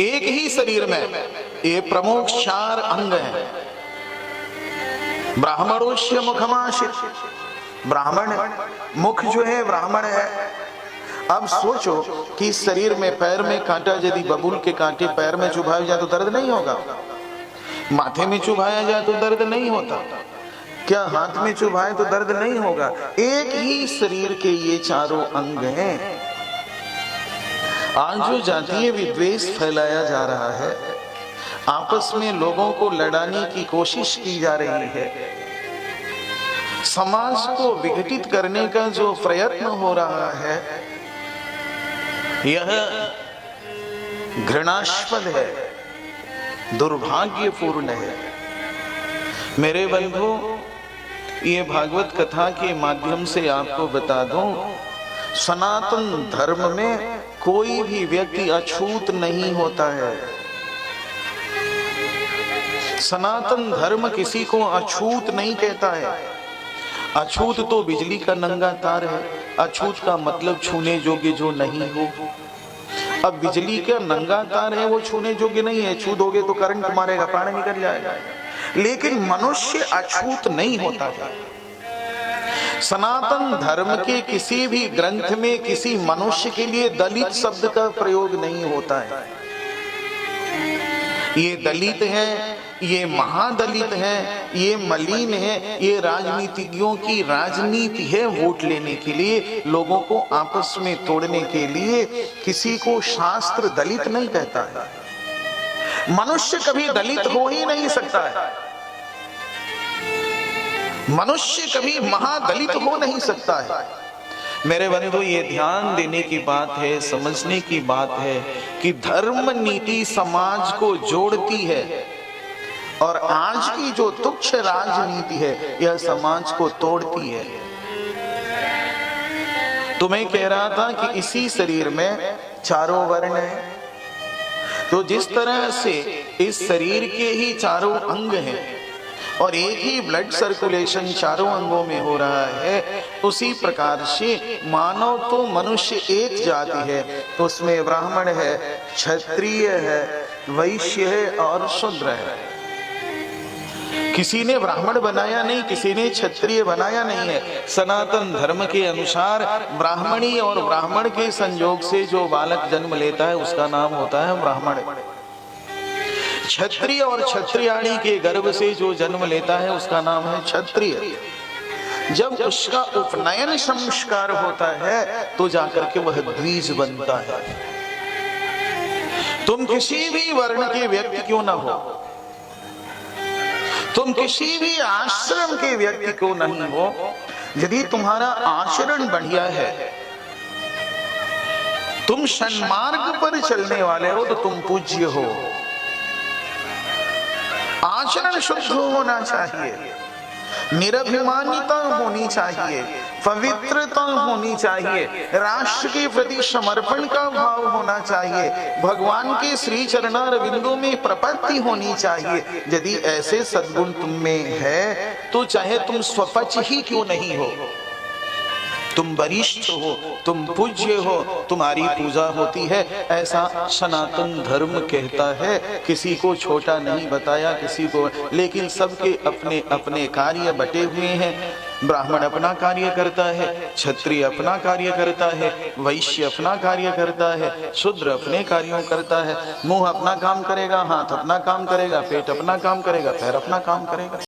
एक ही शरीर में ये प्रमुख 4 अंग हैं। ब्राह्मणोस्य मुखमाशित, ब्राह्मण मुख जो है ब्राह्मण है। अब सोचो कि शरीर में पैर में कांटा यदि बबूल के कांटे पैर में चुभाया जाए तो दर्द नहीं होगा, माथे में चुभाया जाए तो दर्द नहीं होता, क्या हाथ में चुभाए तो दर्द नहीं होगा। एक ही शरीर के ये 4 अंग हैं। आज जो जातीय विद्वेष फैलाया जा रहा है, आपस में लोगों को लड़ाने की कोशिश की जा रही है, समाज को विघटित करने का जो प्रयत्न हो रहा है, यह घृणास्पद है, दुर्भाग्यपूर्ण है। मेरे बंधु, ये भागवत कथा के माध्यम से आपको बता दूं, सनातन धर्म में कोई भी व्यक्ति अछूत नहीं होता है। सनातन धर्म किसी को अछूत नहीं कहता है। अछूत तो बिजली का नंगा तार है। अछूत का मतलब छूने योग्य जो नहीं हो। अब बिजली का नंगा तार है, वो छूने योग्य नहीं है, छू दोगे तो करंट मारेगा, प्राण निकल जाएगा। लेकिन मनुष्य अछूत नहीं होता है। सनातन धर्म के किसी भी ग्रंथ में किसी मनुष्य के लिए दलित शब्द का प्रयोग नहीं होता है। ये दलित है, ये महादलित है, ये मलिन है, ये राजनीतिज्ञों की राजनीति है। वोट लेने के लिए, लोगों को आपस में तोड़ने के लिए किसी को शास्त्र दलित नहीं कहता है। मनुष्य कभी दलित हो ही नहीं सकता है। मनुष्य कभी महादलित हो नहीं सकता है। मेरे बंधु, ये ध्यान देने की बात है, समझने की बात है कि धर्म नीति समाज को जोड़ती है और आज की जो तुच्छ राजनीति है यह समाज को तोड़ती है। तो मैं कह रहा था कि इसी शरीर में 4 वर्ण है। तो जिस तरह से इस शरीर के ही 4 अंग हैं और एक ही ब्लड सर्कुलेशन 4 अंगों में हो रहा है, उसी प्रकार से मानव तो मनुष्य एक जाति है। तो उसमें ब्राह्मण है, क्षत्रिय है, वैश्य है और शूद्र है। किसी ने ब्राह्मण बनाया नहीं, किसी ने क्षत्रिय बनाया नहीं है। सनातन धर्म के अनुसार ब्राह्मणी और ब्राह्मण के संयोग से जो बालक जन्म लेता है उसका नाम होता है ब्राह्मण। क्षत्रिय और क्षत्रियाणी के गर्भ से जो जन्म लेता है उसका नाम है क्षत्रिय। जब उसका उपनयन संस्कार होता है तो जाकर के वह द्विज बनता है। तुम किसी भी वर्ण के व्यक्ति क्यों ना हो, तुम किसी भी आश्रम के व्यक्ति क्यों नहीं हो, यदि तुम्हारा आचरण बढ़िया है, तुम सन्मार्ग पर चलने वाले हो, तो तुम पूज्य हो। आचरण शुद्ध होना चाहिए, निरभिमानिता होनी चाहिए, पवित्रता होनी चाहिए, राष्ट्र के प्रति समर्पण का भाव होना चाहिए, भगवान के श्री चरणारविंदों में प्रपत्ति होनी चाहिए। यदि ऐसे सद्गुण तुम में है तो चाहे तुम स्वपच ही क्यों नहीं हो, तुम वरिष्ठ हो, तुम पूज्य हो, तुम्हारी पूजा होती है, ऐसा सनातन धर्म कहता है। किसी को छोटा नहीं बताया, किसी को, लेकिन सबके अपने अपने कार्य बटे हुए हैं। ब्राह्मण अपना कार्य करता है, क्षत्रिय अपना कार्य करता है, वैश्य अपना कार्य करता है, शूद्र अपने कार्यों करता है। मुंह अपना काम करेगा, हाथ अपना काम करेगा, पेट अपना काम करेगा, पैर अपना काम करेगा।